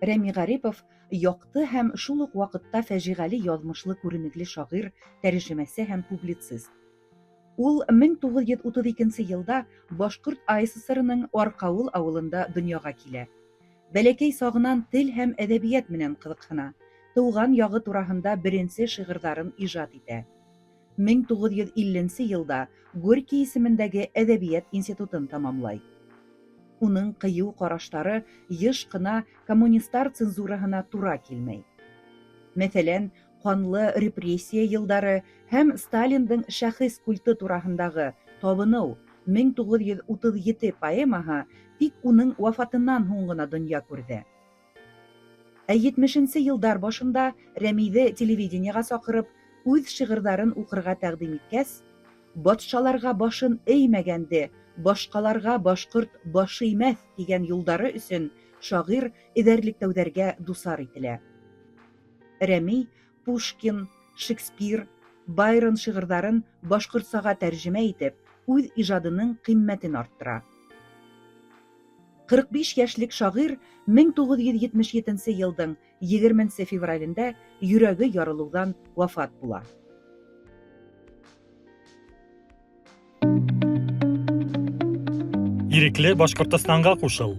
Рәми Гарипов яҡты һәм шул уҡ ваҡытта фажиғәле яҙмышлы күренекле шағир, тәржемәсе һәм публицист. Ул 1932 йылда Башҡорт АССР-ның Арҡауыл ауылында донъяға килә. Бәләкәй сағынан тел һәм әҙәбиәт менән ҡыҙыҡһына, тыуған яғы тураһында беренсе шиғырҙарын ижад итә. 1950 йылда Горький исемендәге Әҙәбиәт институтын тамамлай. Уның ҡыйыу ҡараштары йыш ҡына коммунистар цензураһына тура килмәй. Мәҫәлән, ҡанлы репрессия йылдары һәм Сталиндың шәхес культы тураһындағы «Табыныу» 1937 поэмаһы тик уның вафатынан һуң ғына донъя күрҙе. Ә 70-нче йылдар башында Рәмиҙе телевидениеға саҡырып, үҙ шиғырҙарын уҡырға тәҡдим иткәс, «Батшаларға башын эймәгәнде, башҡаларға башҡорт башы эймәҫ» тигән юлдары өсөн шағир эҙәрлектәүҙәргә дусар ителә. Рәми Пушкин, Шекспир, Байрон шиғырҙарын башҡортсаға тәржемә итеп, үҙ ижадының ҡиммәтен арттыра. 45 йәшлек шағир 1977 йылдың 20 февралендә йөрәге ярылыуҙан вафат була. Ирекле Башҡортостанға ҡушыл.